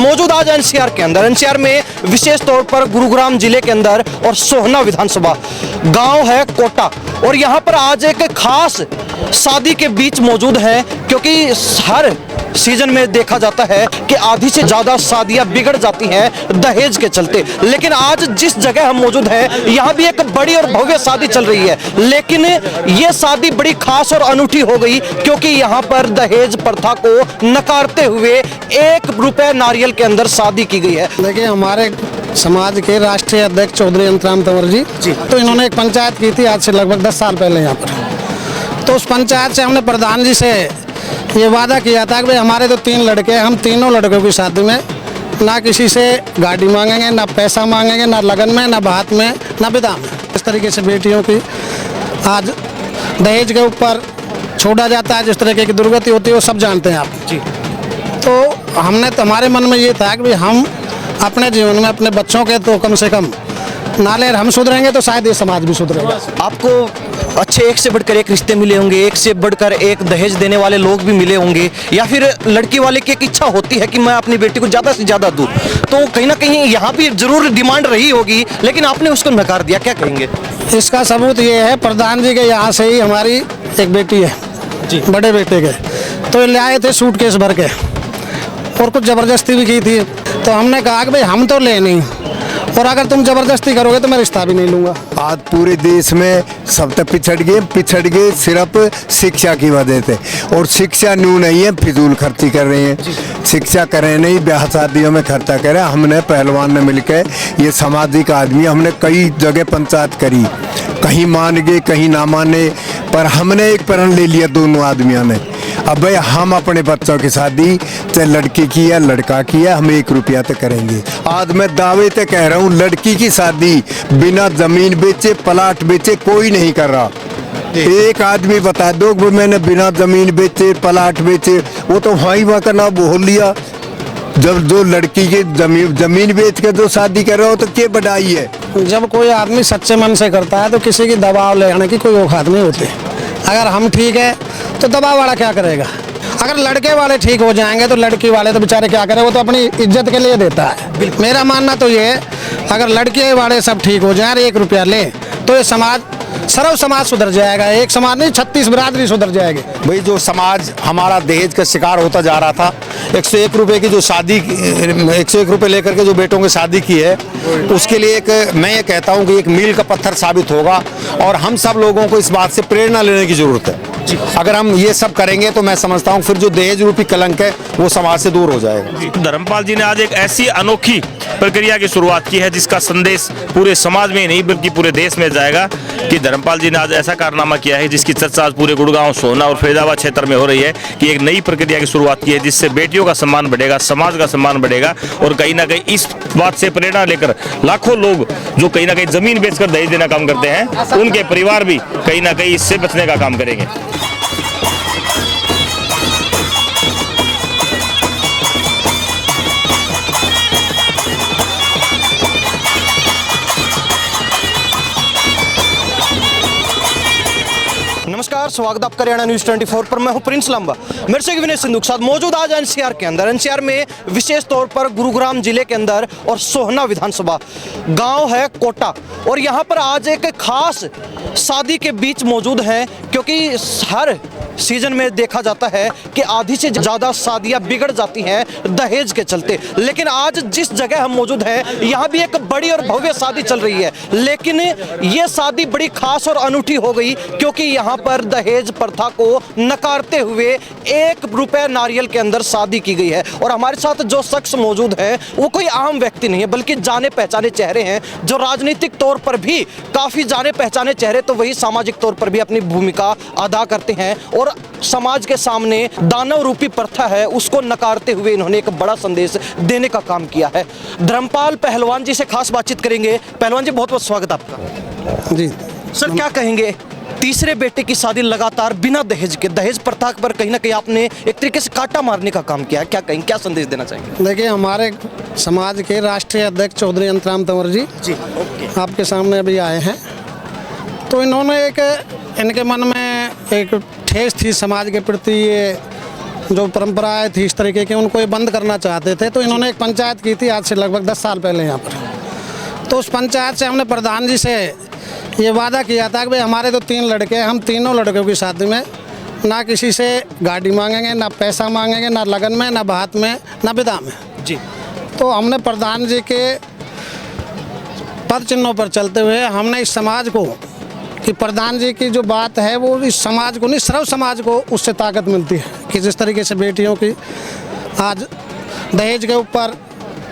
मौजूद आज एनसीआर के अंदर, एनसीआर में विशेष तौर पर गुरुग्राम जिले के अंदर और सोहना विधानसभा गांव है कोटा, और यहां पर आज एक खास शादी के बीच मौजूद है, क्योंकि हर सीजन में देखा जाता है कि आधी से ज्यादा शादियां बिगड़ जाती हैं दहेज के चलते। लेकिन आज जिस जगह हम मौजूद हैं यहां भी एक बड़ी और भव्य शादी चल रही है, लेकिन ये शादी बड़ी खास और अनूठी हो गई क्योंकि यहां पर दहेज प्रथा को नकारते हुए 1 रुपए नारियल के अंदर शादी की गई है। देखिए, हमारे समाज के राष्ट्रीय अध्यक्ष चौधरी अंतराम तंवर जी, तो इन्होंने एक पंचायत की थी आज से लगभग 10 साल पहले यहाँ पर। तो उस पंचायत से हमने प्रधान जी से ये वादा किया था कि भाई हमारे तो 3 लड़के हैं, हम तीनों लड़कों की शादी में ना किसी से गाड़ी मांगेंगे, ना पैसा मांगेंगे, ना लगन में, ना बात में, ना विदा में। इस तरीके से बेटियों की आज दहेज के ऊपर छोड़ा जाता है, जिस तरीके की दुर्गति होती है वो सब जानते हैं आप जी। तो हमने तो हमारे मन में ये था कि भाई हम अपने जीवन में अपने बच्चों के तो कम से कम नाले हम सुधरेंगे तो शायद ये समाज भी सुधरेगा। आपको अच्छे एक से बढ़कर एक रिश्ते मिले होंगे, एक से बढ़कर एक दहेज देने वाले लोग भी मिले होंगे, या फिर लड़की वाले की एक इच्छा होती है कि मैं अपनी बेटी को ज़्यादा से ज़्यादा दूँ, तो कहीं ना कहीं यहाँ भी जरूर डिमांड रही होगी, लेकिन आपने उसको नकार दिया, क्या कहेंगे? इसका सबूत ये है, प्रधान जी के यहाँ से ही हमारी एक बेटी है जी, बड़े बेटे के, तो ले आए थे सूटकेस भर के और कुछ ज़बरदस्ती भी की थी। तो हमने कहा कि भाई हम तो ले नहीं, और अगर तुम जबरदस्ती करोगे तो मैं रिश्ता भी नहीं लूंगा। आज पूरे देश में सब तक पिछड़ गए सिर्फ शिक्षा की वजह से, और शिक्षा न्यू नहीं है, फिजूल खर्ची कर रहे हैं। शिक्षा करें नहीं, ब्याह शादियों में खर्चा करें। हमने पहलवान ने मिलकर, ये सामाजिक आदमी, हमने कई जगह पंचायत करी, कहीं मान गए कहीं ना माने, पर हमने एक प्रण ले लिया दोनों आदमियों ने, अब भाई हम अपने बच्चों की शादी चाहे लड़की की है लड़का की है, हम 1 रुपया तक करेंगे। आज मैं दावे तक कह रहा हूँ, लड़की की शादी बिना जमीन बेचे प्लाट बेचे कोई नहीं कर रहा। एक आदमी बता दो कि मैंने बिना जमीन बेचे प्लाट बेचे, वो तो वहीं वहाँ का नाम बोल लिया। जब जो लड़की की जमीन बेच के जो शादी कर रहा हो तो क्या बढ़ाई है। जब कोई आदमी सच्चे मन से करता है तो किसी की दबाव लेने की कोई औकात नहीं होती। अगर हम ठीक है तो दबाव वाला क्या करेगा? अगर लड़के वाले ठीक हो जाएंगे तो लड़की वाले तो बेचारे क्या करें, वो तो अपनी इज्जत के लिए देता है। मेरा मानना तो ये है, अगर लड़के वाले सब ठीक हो जाए, 1 रुपया ले, तो ये समाज, सर्व समाज सुधर जाएगा। एक समाज नहीं, 36 बिरादरी सुधर जाएगी। भाई जो समाज हमारा दहेज का शिकार होता जा रहा था, 101 रुपये की जो शादी, 101 रुपये लेकर के जो बेटों की शादी की है, उसके लिए एक मैं ये कहता हूँ कि एक मील का पत्थर साबित होगा, और हम सब लोगों को इस बात से प्रेरणा लेने की जरूरत है। अगर हम ये सब करेंगे तो मैं समझता हूँ फिर जो दहेज रूपी कलंक है वो समाज से दूर हो जाएगा। धर्मपाल जी ने आज एक ऐसी अनोखी प्रक्रिया की शुरुआत की है जिसका संदेश पूरे समाज में नहीं बल्कि पूरे देश में जाएगा, कि धर्मपाल जी ने आज ऐसा कारनामा किया है जिसकी चर्चा आज पूरे गुड़गांव, सोहना और फरीदाबाद क्षेत्र में हो रही है, कि एक नई प्रक्रिया की शुरुआत की है जिससे बेटियों का सम्मान बढ़ेगा, समाज का सम्मान बढ़ेगा, और कहीं ना कहीं इस बात से प्रेरणा लेकर लाखों लोग जो कहीं ना कहीं जमीन बेचकर दहेज देना काम करते हैं, उनके परिवार भी कहीं ना कहीं इससे बचने का काम करेंगे। नमस्कार, स्वागत आपका हरियाणा न्यूज 24 पर। मैं हूं प्रिंस लांबा, मेरे से विनय सिंधु के साथ मौजूद आज एनसीआर के अंदर, एनसीआर में विशेष तौर पर गुरुग्राम जिले के अंदर और सोहना विधानसभा गांव है कोटा, और यहां पर आज एक खास शादी के बीच मौजूद हैं, क्योंकि हर सीजन में देखा जाता है कि आधी से ज़्यादा शादियां बिगड़ जाती हैं दहेज के चलते। लेकिन आज जिस जगह हम मौजूद हैं यहाँ भी एक बड़ी और भव्य शादी चल रही है, लेकिन ये शादी बड़ी खास और अनूठी हो गई क्योंकि यहाँ पर दहेज प्रथा को नकारते हुए 1 रुपए नारियल के अंदर शादी की गई है। और हमारे साथ जो शख्स मौजूद है वो कोई आम व्यक्ति नहीं है, बल्कि जाने पहचाने चेहरे हैं, जो राजनीतिक तौर पर भी काफ़ी जाने पहचाने चेहरे, तो वही सामाजिक तौर पर भी अपनी भूमिका अदा करते हैं, और समाज के सामने दानव रूपी प्रथा है उसको नकारते हुए इन्होंने एक बड़ा संदेश देने का काम किया है। धर्मपाल पहलवान जी से खास बातचीत करेंगे। पहलवान जी, बहुत बहुत स्वागत आपका जी सर। क्या कहेंगे, तीसरे बेटे की शादी लगातार बिना दहेज के, दहेज प्रथा पर कहीं ना कहीं आपने एक तरीके से कांटा मारने का काम किया है, क्या कहेंगे, क्या संदेश देना चाहेंगे? देखिए, हमारे समाज के राष्ट्रीय अध्यक्ष चौधरी अंतराम तंवर जी आपके सामने अभी आए हैं, तो इन्होंने इनके मन में एक ठेस थी समाज के प्रति, ये जो परंपराएं थी इस तरीके की, उनको ये बंद करना चाहते थे। तो इन्होंने एक पंचायत की थी आज से लगभग 10 साल पहले यहाँ पर। तो उस पंचायत से हमने प्रधान जी से ये वादा किया था कि भाई हमारे तो 3 लड़के हैं, हम तीनों लड़कों की शादी में ना किसी से गाड़ी मांगेंगे, ना पैसा मांगेंगे, ना लगन में, ना बात में, ना विदा में जी। तो हमने प्रधान जी के पद चिन्हों पर चलते हुए हमने इस समाज को कि प्रधान जी की जो बात है वो इस समाज को नहीं, सर्व समाज को उससे ताकत मिलती है कि जिस तरीके से बेटियों की आज दहेज के ऊपर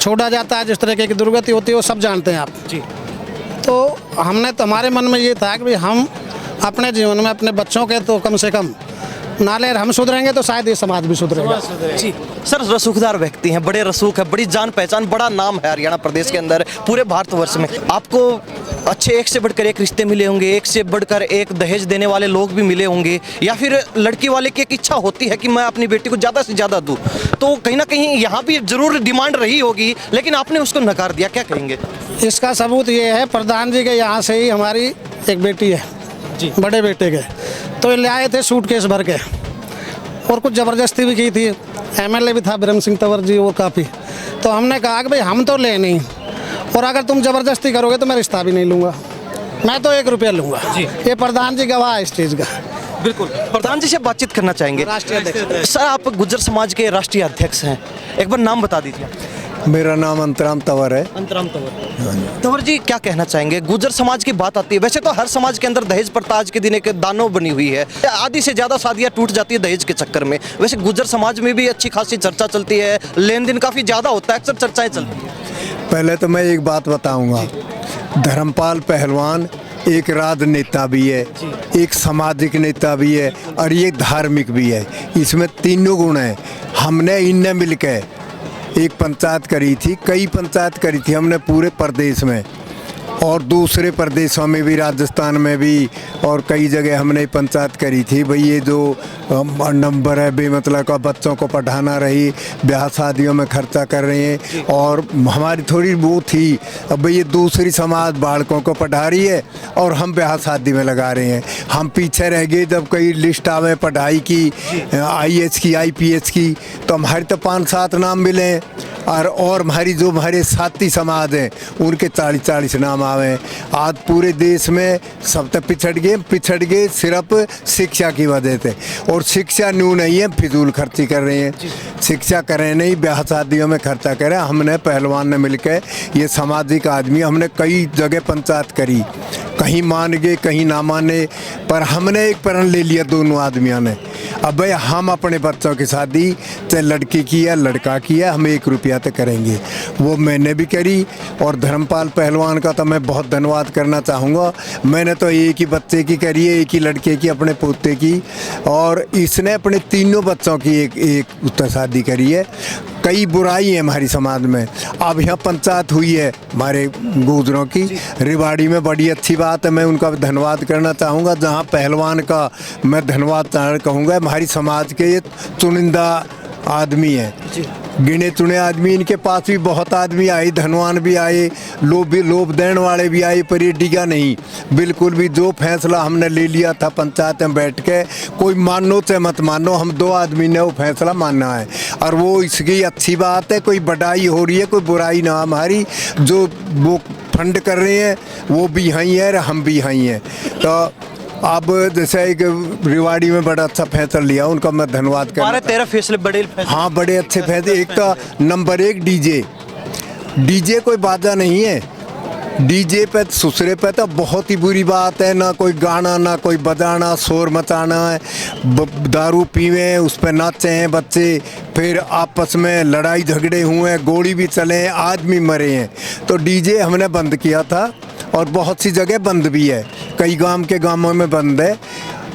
छोड़ा जाता है, जिस तरीके की दुर्गति होती है वो सब जानते हैं आप जी। तो हमने तो हमारे मन में ये था कि भाई हम अपने जीवन में अपने बच्चों के तो कम से कम नाले हम सुधरेंगे तो शायद ये समाज भी सुधरेगा। जी सर, रसूखदार व्यक्ति हैं, बड़े रसूख है, बड़ी जान पहचान, बड़ा नाम है हरियाणा प्रदेश के अंदर, पूरे भारतवर्ष में। आपको अच्छे एक से बढ़कर एक रिश्ते मिले होंगे, एक से बढ़कर एक दहेज देने वाले लोग भी मिले होंगे, या फिर लड़की वाले की एक इच्छा होती है कि मैं अपनी बेटी को ज़्यादा से ज़्यादा दूँ, तो कहीं ना कहीं यहाँ भी जरूर डिमांड रही होगी, लेकिन आपने उसको नकार दिया, क्या कहेंगे? इसका सबूत ये है, प्रधान जी के यहाँ से ही हमारी एक बेटी है जी, बड़े बेटे के, तो ये ले आए थे सूटकेस भर के और कुछ ज़बरदस्ती भी की थी। एमएलए भी था बिरम सिंह तंवर जी और काफ़ी। तो हमने कहा कि भाई हम तो ले नहीं, और अगर तुम ज़बरदस्ती करोगे तो मैं रिश्ता भी नहीं लूँगा, मैं तो 1 रुपया लूँगा। ये प्रधान जी गवाह है इस चीज़ का। बिल्कुल। प्रधान जी से बातचीत करना चाहेंगे। राष्ट्रीय अध्यक्ष सर, आप गुज्जर समाज के राष्ट्रीय अध्यक्ष हैं, एक बार नाम बता दीजिए। मेरा नाम अंतराम तंवर है। अंतराम तंवर। तंवर जी, क्या कहना चाहेंगे? गुज्जर समाज की बात आती है, वैसे तो हर समाज के अंदर दहेज प्रथा आज के दिन एक दानव बनी हुई है, आधी से ज़्यादा शादियाँ टूट जाती है दहेज के चक्कर में। वैसे गुज्जर समाज में भी अच्छी खासी चर्चा चलती है, लेन देन काफ़ी ज़्यादा होता है, अक्सर चर्चाएँ चलती हैं। पहले तो मैं एक बात बताऊंगा, धर्मपाल पहलवान एक राजनेता भी है, एक सामाजिक नेता भी है और ये धार्मिक भी है। इसमें तीनों गुण हैं। हमने इनने मिलकर एक पंचायत करी थी, कई पंचायत करी थी हमने पूरे प्रदेश में, और दूसरे प्रदेशों में भी, राजस्थान में भी, और कई जगह हमने पंचायत करी थी। भाई ये जो नंबर है बेमतलब का बच्चों को पढ़ाना रही, ब्याह शादियों में खर्चा कर रहे हैं, और हमारी थोड़ी वो थी अब भाई ये दूसरी समाज बालकों को पढ़ा रही है और हम ब्याह शादी में लगा रहे हैं। हम पीछे रह गए जब कई लिस्ट आवे पढ़ाई की, IAS की, IPS की, तो हमारे तो 5-7 नाम मिले, और हमारी जो हमारे साथी समाज हैं उनके 40-40 नाम आवे। आज पूरे देश में सब तक पिछड़ गए सिर्फ शिक्षा की वजह से, और शिक्षा न्यू नहीं है, फिजूल खर्ची कर रहे हैं। शिक्षा करें नहीं, ब्याह शादियों में खर्चा करें। हमने पहलवान ने मिलकर, ये सामाजिक आदमी, हमने कई जगह पंचायत करी, कहीं मान गए कहीं ना माने, पर हमने एक प्रण ले लिया दोनों आदमियों ने, अब भाई हम अपने बच्चों की शादी चाहे लड़की की है लड़का की है, हम 1 रुपया तक करेंगे। वो मैंने भी करी, और धर्मपाल पहलवान का तो मैं बहुत धन्यवाद करना चाहूँगा। मैंने तो एक ही बच्चे की करी है, एक ही लड़के की, अपने पोते की, और इसने अपने तीनों बच्चों की एक शादी करी है। कई बुराई है हमारी समाज में। अब यहाँ पंचायत हुई है हमारे गुजरों की, रिवाड़ी में, बड़ी अच्छी बात है, मैं उनका धन्यवाद करना चाहूँगा। जहाँ पहलवान का मैं धन्यवाद कहूँगा, हमारी समाज के ये चुनिंदा आदमी है, गिने चुने आदमी, इनके पास भी बहुत आदमी आए, धनवान भी आए, लोभ देने वाले भी आए, पर ये डिगा नहीं बिल्कुल भी। जो फैसला हमने ले लिया था पंचायत में बैठ के, कोई मानो चाहे मत मानो, हम 2 आदमी ने वो फैसला मानना है, और वो इसकी अच्छी बात है। कोई बढ़ाई हो रही है, कोई बुराई ना हमारी। जो वो फंड कर रहे हैं वो भी यहीं है, हम भी यहीं हैं। तो अब जैसे एक रिवाड़ी में बड़ा अच्छा फैसला लिया, उनका मैं धन्यवाद करता। 13 फैसले बड़े फैसले। हाँ, बड़े अच्छे फैसले। एक तो नंबर 1 डीजे कोई बाजा नहीं है। डीजे पे ससुरे पे तो बहुत ही बुरी बात है, ना कोई गाना ना कोई बजाना, शोर मचाना है, दारू पीवे, उस पर नाचे हैं बच्चे, फिर आपस में लड़ाई झगड़े हुए हैं, गोली भी चले हैं, आदमी मरे हैं। तो डीजे हमने बंद किया था, और बहुत सी जगह बंद भी है, कई गांवों में बंद है।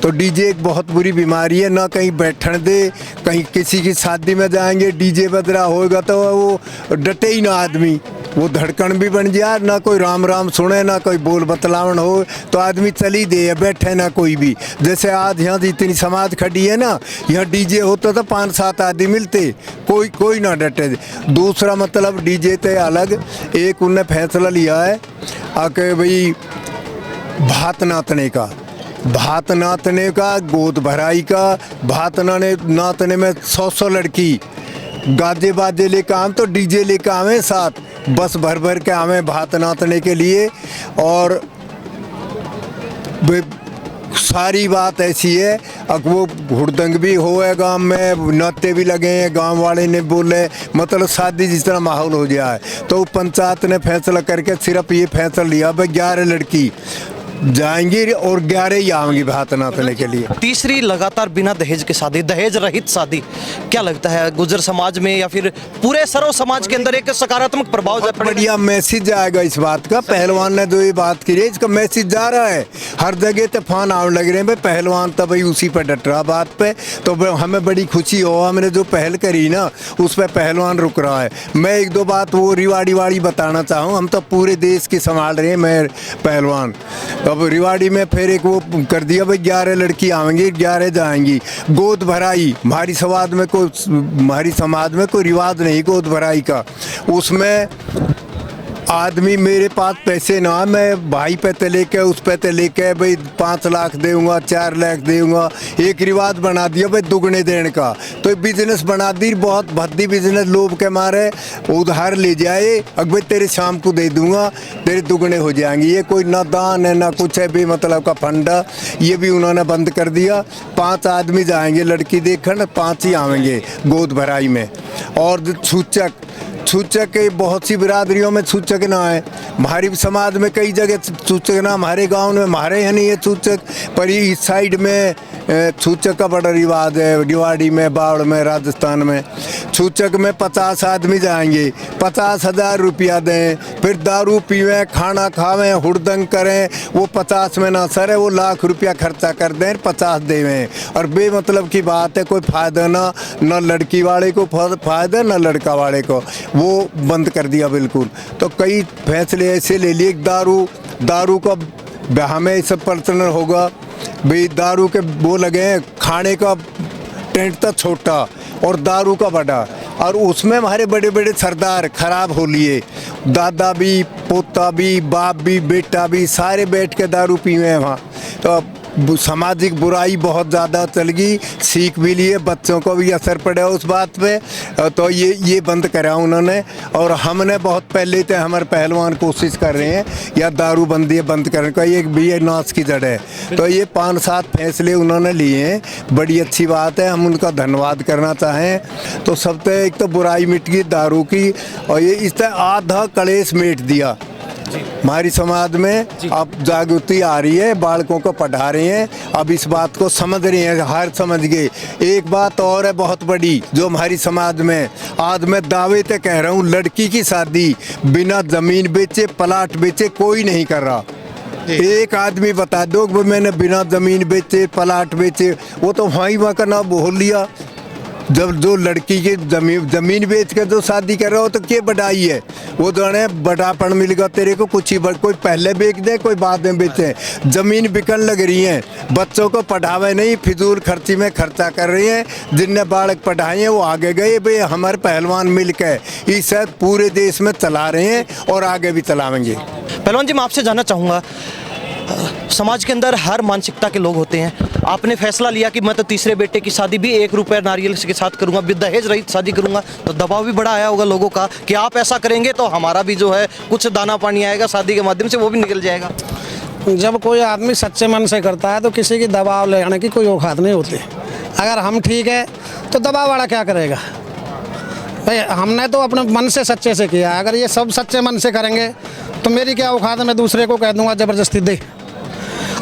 तो डीजे एक बहुत बुरी बीमारी है, ना कहीं बैठने दे, कहीं किसी की शादी में जाएंगे डीजे बज रहा होगा तो वो डटे ही ना आदमी, वो धड़कन भी बन जाए, ना कोई राम राम सुने, ना कोई बोल बतलावन हो, तो आदमी चली दे, बैठे ना कोई भी। जैसे आज यहाँ इतनी समाज खड़ी है ना, यहाँ डीजे होता तो 5-7 आदमी मिलते, कोई ना डटे। दूसरा मतलब डीजे ते अलग एक उनने फैसला लिया है आके भाई भात नाचने का, भात नातने का, गोद भराई का, भात नातने में 100 लड़की गाजे बाजे लेकर आवे तो डीजे लेकर आवे, साथ बस भर भर के आवे भात नातने के लिए। और सारी बात ऐसी है, अब वो हुड़दंग भी हो है गांव में, नाते भी लगे हैं, गांव वाले ने बोले मतलब शादी जिस तरह माहौल हो गया है। तो पंचायत ने फैसला करके सिर्फ ये फैसला लिया भाई 11 लड़की जाएंगी और 11 ही आएंगी भात नातने के लिए। तीसरी लगातार बिना दहेज के शादी, दहेज रहित शादी, क्या लगता है गुर्जर समाज में या फिर पूरे सर्व समाज के अंदर एक सकारात्मक प्रभाव पड़ेगा? बढ़िया मैसेज आएगा इस बात का। पहलवान ने जो ये बात की है इसका मैसेज जा रहा है, हर जगह तूफान आने लग रहे हैं भाई, पहलवान तो भाई उसी पर डट रहा बात पे। तो हमें बड़ी खुशी हो, हमने जो पहल करी ना उस पर पहलवान रुक रहा है। मैं एक दो बात वो रिवाड़ी वाड़ी बताना चाहूँ, हम तो पूरे देश की संभाल रहे हैं, मैं पहलवान। अब रिवाड़ी में फिर एक वो कर दिया भाई 11 लड़की आएंगी 11 जाएंगी। गोद भराई हमारी समाज में कोई रिवाज नहीं गोद भराई का। उसमें आदमी मेरे पास पैसे ना, मैं भाई पे ते लेके उस पे ते लेके भाई 5 लाख दूंगा 4 लाख दूंगा, एक रिवाज बना दिया भाई दुगने देने का। तो बिजनेस बना दी, बहुत भद्दी बिजनेस, लोभ के मारे उधार ले जाए, अब भाई तेरे शाम को दे दूंगा तेरे दुगने हो जाएंगे। ये कोई ना दान है ना कुछ है भी मतलब का फंडा, ये भी उन्होंने बंद कर दिया। 5 आदमी जाएंगे लड़की देखने, 5 ही आएंगे गोद भराई में। और सूचक बहुत सी बिरादरियों में सूचक ना है, हमारी समाज में कई जगह सूचक ना, हमारे गांव में हमारे यहाँ नहीं है सूचक, पर ये इस साइड में सूचक का बड़ा रिवाज है। रिवाड़ी में, बाढ़ में, राजस्थान में सूचक में 50 आदमी जाएंगे, 50,000 रुपया दें, फिर दारू पीवें, खाना खावें, हुड़दंग करें। वो 50 में ना सर है, वो लाख रुपया खर्चा कर दें, 50 देवें। और बेमतलब की बात है, कोई फ़ायदा ना लड़की वाले को फ़ायदा ना लड़का वाले को, वो बंद कर दिया बिल्कुल। तो कई फैसले ऐसे ले लिए। दारू का ब्याह में सब पर्सनल होगा भाई, दारू के वो लगे हैं, खाने का टेंट था छोटा और दारू का बड़ा, और उसमें हमारे बड़े बड़े सरदार खराब हो लिए, दादा भी, पोता भी, बाप भी, बेटा भी, सारे बैठ के दारू पीवे हैं वहाँ। तो सामाजिक बुराई बहुत ज़्यादा चल गई, सीख भी लिए, बच्चों को भी असर पड़ा उस बात पे। तो ये बंद करा उन्होंने। और हमने बहुत पहले से हमारे पहलवान कोशिश कर रहे हैं या दारूबंदी बंद करने का, ये भी एक नाश की जड़ है। तो ये 5-7 फैसले उन्होंने लिए हैं, बड़ी अच्छी बात है, हम उनका धन्यवाद करना चाहें। तो सबसे एक तो बुराई मिट गई दारू की, और ये इस तरह आधा कलेश मिट दिया हमारी समाज में। अब जागृति आ रही है, बालकों को पढ़ा रहे हैं, अब इस बात को समझ रहे हैं, हर समझ गए। एक बात और है बहुत बड़ी जो हमारी समाज में आज मैं दावे से कह रहा हूँ, लड़की की शादी बिना जमीन बेचे, प्लाट बेचे कोई नहीं कर रहा। एक आदमी बता दो कि मैंने बिना जमीन बेचे, प्लाट बेचे, वो तो वहाँ का नाम बोल लिया। जब जो लड़की की जमीन बेच कर जो शादी कर रहा हो तो क्या बढ़ाई है, वो दोनों बटापन मिलेगा तेरे को, कुछ ही कोई पहले बेच दे कोई बाद में बेचे। जमीन बिकन लग रही है, बच्चों को पढ़ावे नहीं, फिजूल खर्ची में खर्चा कर रही हैं। जिनने बालक पढ़ाए हैं वो आगे गए भाई, हमारे पहलवान मिलकर इस पूरे देश में चला रहे हैं और आगे भी चलाएंगे। पहलवान जी, मैं आपसे जानना चाहूँगा, समाज के अंदर हर मानसिकता के लोग होते हैं। आपने फैसला लिया कि मैं तो तीसरे बेटे की शादी भी 1 रुपये नारियल के साथ करूंगा, दहेज रहित शादी करूंगा, तो दबाव भी बड़ा आया होगा लोगों का कि आप ऐसा करेंगे तो हमारा भी जो है कुछ दाना पानी आएगा शादी के माध्यम से, वो भी निकल जाएगा। जब कोई आदमी सच्चे मन से करता है तो किसी की दबाव ले आने की कोई औकात नहीं होती। अगर हम ठीक है तो दबाव वाला क्या करेगा भाई, हमने तो अपने मन से सच्चे से किया। अगर ये सब सच्चे मन से करेंगे तो मेरी क्या औकात है, मैं दूसरे को कह दूंगा ज़बरदस्ती दे।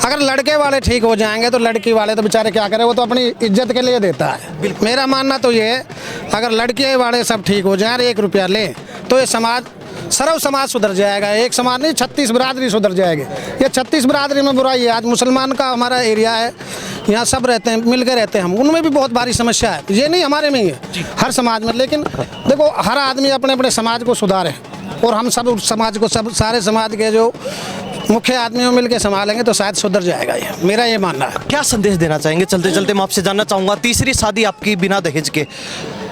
अगर लड़के वाले ठीक हो जाएंगे तो लड़की वाले तो बेचारे क्या करें, वो तो अपनी इज्जत के लिए देता है। मेरा मानना तो ये है, अगर लड़के वाले सब ठीक हो जाएं, 1 रुपया लें, तो ये समाज, सर्व समाज सुधर जाएगा। एक समाज नहीं, 36 बिरादरी सुधर जाएगी। ये 36 बिरादरी में बुराई है। आज मुसलमान का हमारा एरिया है, यहाँ सब रहते हैं, मिल के रहते हैं हम, उनमें भी बहुत भारी समस्या है। ये नहीं हमारे में ही है, हर समाज में। लेकिन देखो, हर आदमी अपने अपने समाज को सुधारे, और हम सब समाज को, सब सारे समाज के जो मुख्य आदमियों मिलकर संभालेंगे तो शायद सुधर जाएगा। ये मेरा ये मानना है। क्या संदेश देना चाहेंगे चलते चलते? मैं आपसे जानना चाहूँगा, तीसरी शादी आपकी बिना दहेज के,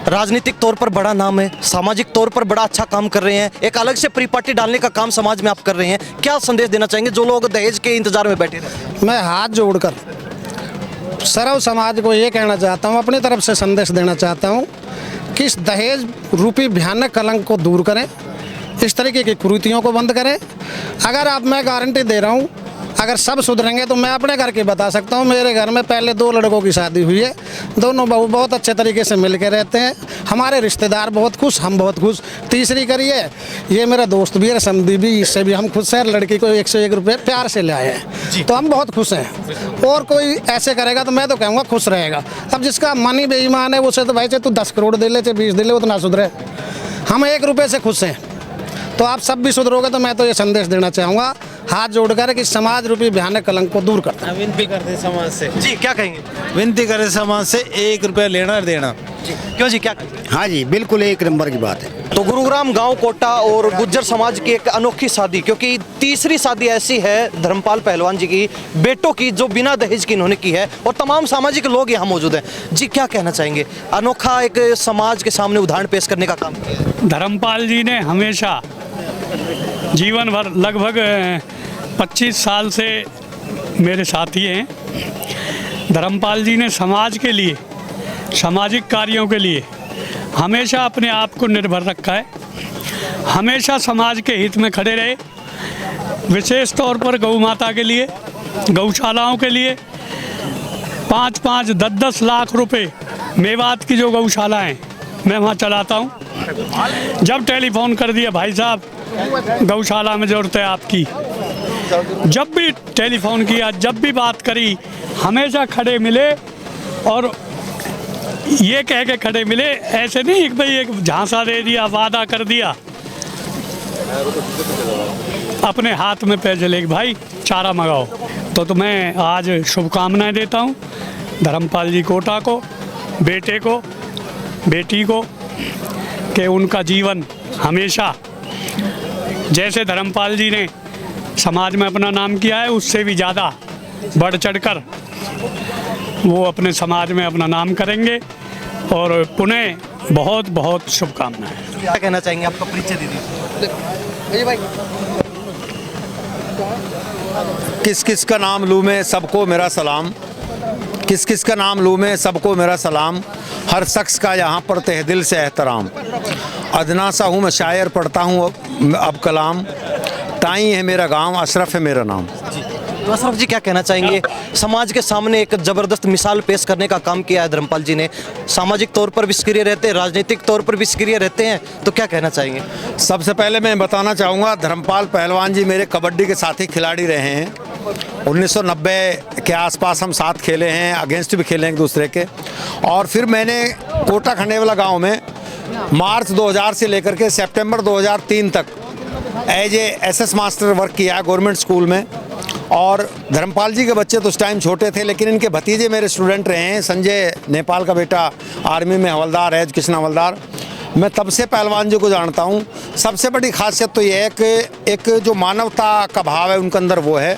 राजनीतिक तौर पर बड़ा नाम है, सामाजिक तौर पर बड़ा अच्छा काम कर रहे हैं, एक अलग से परिपाटी डालने का काम समाज में आप कर रहे हैं, क्या संदेश देना चाहेंगे जो लोग दहेज के इंतजार में बैठे रहते हैं? मैं हाथ जोड़कर सर्व समाज को ये कहना चाहता हूँ, अपनी तरफ से संदेश देना चाहता हूँ कि इस दहेज रूपी भयानक कलंक को दूर करें, इस तरीके की कुरीतियों को बंद करें। अगर आप, मैं गारंटी दे रहा हूँ, अगर सब सुधरेंगे तो मैं अपने घर की बता सकता हूँ। मेरे घर में पहले 2 लड़कों की शादी हुई है, दोनों बहू बहुत अच्छे तरीके से मिल के रहते हैं, हमारे रिश्तेदार बहुत खुश, हम बहुत खुश। तीसरी करिए, ये मेरा दोस्त भी है समधी भी, इससे भी हम खुश हैं। लड़की को 101 रुपये प्यार से ले आए हैं तो हम बहुत खुश हैं। और कोई ऐसे करेगा तो मैं तो कहूँगा खुश रहेगा। अब जिसका मन ही बेईमान है उसे तो भाई चाहे तू 10 करोड़ दे ले, चाहे 20 दे ले, उतना सुधरे। हम 1 रुपये से खुश हैं, तो आप सब भी सुधरोगे। तो मैं तो ये संदेश देना चाहूँगा हाथ जोड़कर कि समाज रूपी भयानक कलंक को दूर करता है। विनती करते समाज से, जी क्या कहेंगे? विनती करे समाज से 1 रुपया लेना और देना। जी क्यों जी, क्या कहेंगे? हाँ जी, बिल्कुल 1 नंबर की बात है। तो गुरुग्राम गांव कोटा और गुज्जर समाज की एक अनोखी शादी, क्योंकि तीसरी शादी ऐसी है धर्मपाल पहलवान जी की बेटों की जो बिना दहेज की इन्होंने की है, और तमाम सामाजिक लोग यहाँ मौजूद हैं। जी क्या कहना चाहेंगे? अनोखा एक समाज के सामने उदाहरण पेश करने का काम किया है। धर्मपाल जी ने हमेशा जीवन भर, लगभग 25 साल से मेरे साथी हैं। धर्मपाल जी ने समाज के लिए, सामाजिक कार्यों के लिए हमेशा अपने आप को निर्भर रखा है, हमेशा समाज के हित में खड़े रहे। विशेष तौर पर गौ माता के लिए, गौशालाओं के लिए 5-5, 10-10 लाख रुपए, मेवात की जो गौशाला हैं मैं वहाँ चलाता हूँ। जब टेलीफोन कर दिया, भाई साहब गौशाला में ज़रूरत है आपकी, जब भी टेलीफोन किया, जब भी बात करी, हमेशा खड़े मिले। और ये कह के खड़े मिले, ऐसे नहीं कि भाई एक झांसा दे दिया, वादा कर दिया, अपने हाथ में पैसे लेके भाई चारा मंगाओ। तो मैं आज शुभकामनाएं देता हूँ धर्मपाल जी कोटा को, बेटे को, बेटी को, कि उनका जीवन हमेशा जैसे धर्मपाल जी ने समाज में अपना नाम किया है, उससे भी ज़्यादा बढ़ चढ़कर वो अपने समाज में अपना नाम करेंगे। और पुनः बहुत बहुत शुभकामनाएं। क्या कहना चाहेंगे? आपका परिचय दे दीजिए भाई। किस किस का नाम लूँ मैं, सबको मेरा सलाम। किस किस का नाम लूँ मैं, सबको मेरा सलाम। हर शख्स का यहाँ पर तहे दिल से एहतराम। अदना सा हूँ मैं शायर, पढ़ता हूँ अब कलाम। टाई है मेरा गांव, अशरफ है मेरा नाम। तो अशरफ जी क्या कहना चाहेंगे? समाज के सामने एक ज़बरदस्त मिसाल पेश करने का काम किया है धर्मपाल जी ने। सामाजिक तौर पर भी सक्रिय रहते हैं, राजनीतिक तौर पर भी सक्रिय रहते हैं, तो क्या कहना चाहेंगे? सबसे पहले मैं बताना चाहूँगा, धर्मपाल पहलवान जी मेरे कबड्डी के साथी खिलाड़ी रहे हैं। 1990 के आसपास हम साथ खेले हैं, अगेंस्ट भी खेले हैं एक दूसरे के। और फिर मैंने कोटा खंडेवाला गाँव में मार्च 2000 से लेकर के सितंबर 2003 तक as a SS master work किया है गवर्नमेंट स्कूल में। और धर्मपाल जी के बच्चे तो उस टाइम छोटे थे, लेकिन इनके भतीजे मेरे स्टूडेंट रहे हैं। संजय नेपाल का बेटा आर्मी में हवलदार है, कृष्ण हवलदार। मैं तब से पहलवान जी को जानता हूँ। सबसे बड़ी खासियत तो ये है कि एक जो मानवता का भाव है उनके अंदर वो है।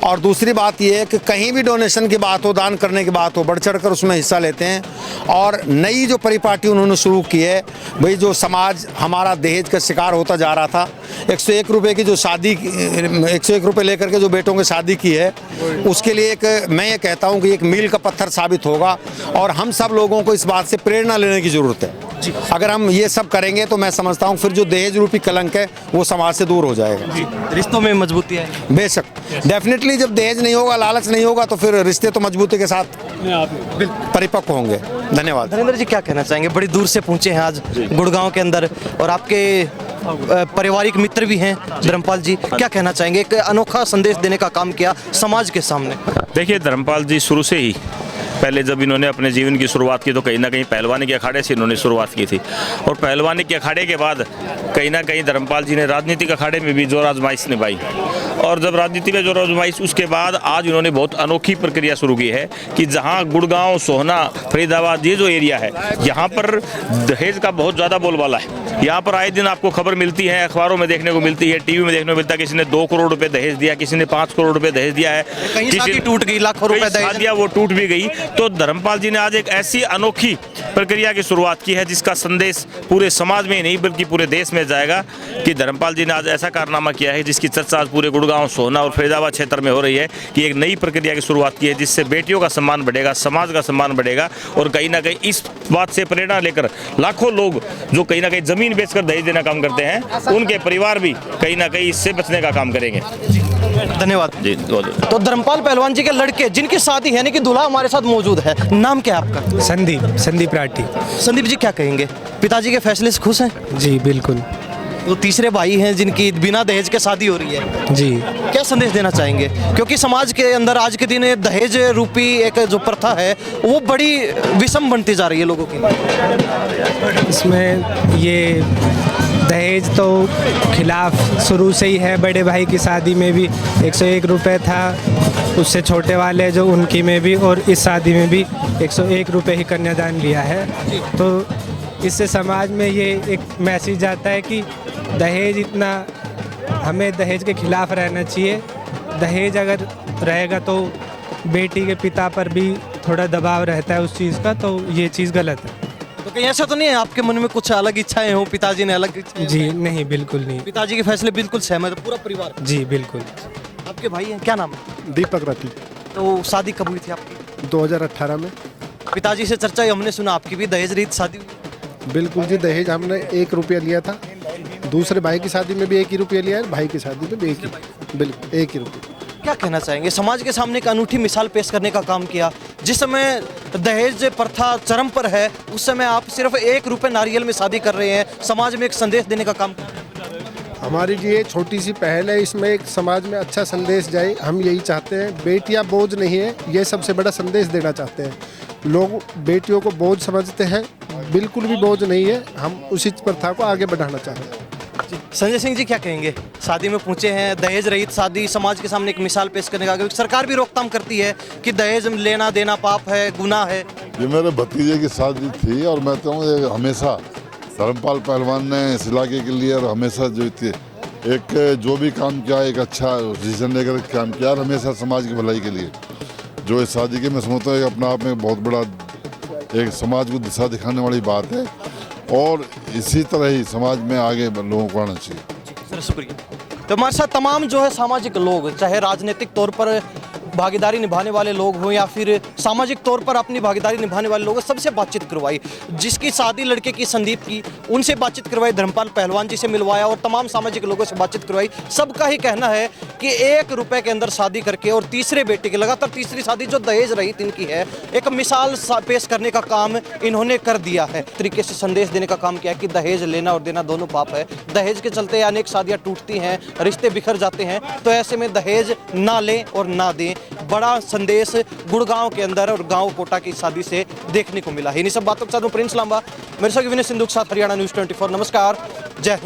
और दूसरी बात ये है कि कहीं भी डोनेशन की बात हो, दान करने की बात हो, बढ़ चढ़ कर उसमें हिस्सा लेते हैं। और नई जो परिपाटी उन्होंने शुरू की है, भाई जो समाज हमारा दहेज का शिकार होता जा रहा था, 101 रुपये की जो शादी, 101 रुपये लेकर के जो बेटों की शादी की है, उसके लिए एक, मैं ये कहता हूँ कि एक मील का पत्थर साबित होगा। और हम सब लोगों को इस बात से प्रेरणा लेने की ज़रूरत है। अगर हम ये सब करेंगे तो मैं समझता हूँ फिर जो दहेज रूपी कलंक है वो समाज से दूर हो जाएगा। रिश्तों में मजबूती है बेशक, डेफिनेटली जब दहेज नहीं होगा, लालच नहीं होगा, तो फिर रिश्ते तो मजबूती के साथ परिपक्व होंगे। धन्यवाद। धर्मेंद्र जी क्या कहना चाहेंगे? बड़ी दूर से पहुंचे हैं आज गुड़गांव के अंदर, और आपके पारिवारिक मित्र भी हैं धर्मपाल जी, क्या कहना चाहेंगे? एक अनोखा संदेश देने का काम किया समाज के सामने। देखिए, धर्मपाल जी शुरू से ही, पहले जब इन्होंने अपने जीवन की शुरुआत की तो कहीं ना कहीं पहलवानी के अखाड़े से इन्होंने शुरुआत की थी। और पहलवानी के अखाड़े के बाद कहीं ना कहीं धर्मपाल जी ने राजनीतिक अखाड़े में भी जोर आजमाइश निभाई। और जब राजनीति में जोर आजमाइश, उसके बाद आज इन्होंने बहुत अनोखी प्रक्रिया शुरू की है कि जहाँ गुड़गांव, सोहना, फरीदाबाद, ये जो एरिया है, यहाँ पर दहेज का बहुत ज़्यादा बोलबाला है। यहाँ पर आए दिन आपको खबर मिलती है, अखबारों में देखने को मिलती है, टीवी में देखने को मिलता है, किसी ने 2 करोड़ रुपए दहेज दिया, किसी ने 5 करोड़ रुपए दहेज दिया है, कहीं शादी टूट गई, लाखों रुपए दहेज दिया, वो टूट भी गई। तो धर्मपाल जी ने आज एक ऐसी अनोखी प्रक्रिया की शुरुआत की है जिसका संदेश पूरे समाज में नहीं बल्कि पूरे देश में जाएगा कि धर्मपाल जी ने आज ऐसा कारनामा किया है जिसकी चर्चा आज पूरे गुड़गांव, सोहना और फरीदाबाद क्षेत्र में हो रही है कि एक नई प्रक्रिया की शुरुआत की है जिससे बेटियों का सम्मान बढ़ेगा, समाज का सम्मान बढ़ेगा और कहीं ना कहीं इस बात से प्रेरणा लेकर लाखों लोग जो कहीं ना कहीं जमीन बेचकर दहेज देना काम करते हैं उनके परिवार भी कहीं ना कहीं इससे बचने का काम करेंगे। धन्यवाद जी तो धर्मपाल पहलवान जी के लड़के जिनकी शादी है यानी कि दूल्हा हमारे साथ मौजूद है, नाम क्या है आपका? संदीप राठी। संदीप जी क्या कहेंगे, पिताजी के फैसले से खुश हैं? जी बिल्कुल। वो तीसरे भाई हैं जिनकी बिना दहेज के शादी हो रही है, जी क्या संदेश देना चाहेंगे? क्योंकि समाज के अंदर आज के दिन दहेज रूपी एक जो प्रथा है वो बड़ी विषम बनती जा रही है लोगों की। इसमें ये दहेज तो खिलाफ शुरू से ही है। बड़े भाई की शादी में भी 101 रुपये था, उससे छोटे वाले जो उनकी में भी, और इस शादी में भी 101 रुपये ही कन्यादान लिया है। तो इससे समाज में ये एक मैसेज आता है कि दहेज इतना, हमें दहेज के खिलाफ रहना चाहिए। दहेज अगर रहेगा तो बेटी के पिता पर भी थोड़ा दबाव रहता है उस चीज़ का, तो ये चीज़ गलत है। तो कहीं ऐसा तो नहीं है आपके मन में कुछ अलग इच्छाएं हो, पिताजी ने अलग इच्छाएं? जी नहीं, बिल्कुल नहीं। पिताजी के फैसले बिल्कुल सहमत है पूरा परिवार? जी बिल्कुल। आपके भाई हैं, क्या नाम है? दीपक राठी। तो शादी कब हुई थी आपकी? 2018 में। पिताजी से चर्चा हुई, हमने सुना आपकी भी दहेज रहित शादी हुई। बिल्कुल जी, दहेज हमने 1 रुपया लिया था। दूसरे भाई की शादी में भी 1 ही रुपया लिया है, भाई की शादी में भी 1 ही, बिल्कुल 1 ही रुपया। क्या कहना चाहेंगे, समाज के सामने एक अनूठी मिसाल पेश करने का काम किया। जिस समय दहेज प्रथा चरम पर है उस समय आप सिर्फ 1 रुपये नारियल में शादी कर रहे हैं, समाज में एक संदेश देने का काम। हमारी जी ये छोटी सी पहल है, इसमें एक समाज में अच्छा संदेश जाए, हम यही चाहते हैं। बेटियां बोझ नहीं है, ये सबसे बड़ा संदेश देना चाहते हैं। लोग बेटियों को बोझ समझते हैं, बिल्कुल भी बोझ नहीं है। हम उसी प्रथा को आगे बढ़ाना चाहते हैं। संजय सिंह जी क्या कहेंगे, शादी में पूछे हैं, दहेज रहित शादी समाज के सामने एक मिसाल पेश करने का, क्योंकि सरकार भी रोकथाम करती है कि दहेज लेना देना पाप है, गुनाह है। ये मेरे भतीजे की शादी थी और मैं तो हमेशा धर्मपाल पहलवान ने इस इलाके के लिए और हमेशा जो भी काम किया एक अच्छा डिसीजन लेकर काम किया और हमेशा समाज की भलाई के लिए जो इस शादी के मैं समझता हूँ अपना आप में बहुत बड़ा एक समाज को दिशा दिखाने वाली बात है और इसी तरह ही समाज में आगे लोगों को आना चाहिए। सर शुक्रिया। तो हमारे साथ तमाम जो है सामाजिक लोग, चाहे राजनीतिक तौर पर भागीदारी निभाने वाले लोग हों या फिर सामाजिक तौर पर अपनी भागीदारी निभाने वाले लोग, सबसे बातचीत करवाई। जिसकी शादी लड़के की संदीप की, उनसे बातचीत करवाई, धर्मपाल पहलवान जी से मिलवाया और तमाम सामाजिक लोगों से बातचीत करवाई। सबका ही कहना है कि 1 रुपये के अंदर शादी करके और तीसरे बेटे की लगातार तीसरी शादी जो दहेज रहित इनकी है, एक मिसाल पेश करने का काम इन्होंने कर दिया है। तरीके से संदेश देने का काम किया कि दहेज लेना और देना दोनों पाप है। दहेज के चलते अनेक शादियाँ टूटती हैं, रिश्ते बिखर जाते हैं, तो ऐसे में दहेज ना लें और ना दें। बड़ा संदेश गुड़गांव के अंदर और गांव कोटा की शादी से देखने को मिला है। इन्हीं सब बातों के साथ मैं प्रिंस लांबा, मेरे साथ विनय सिंधु के साथ हरियाणा न्यूज़ 24। नमस्कार, जय हिंद।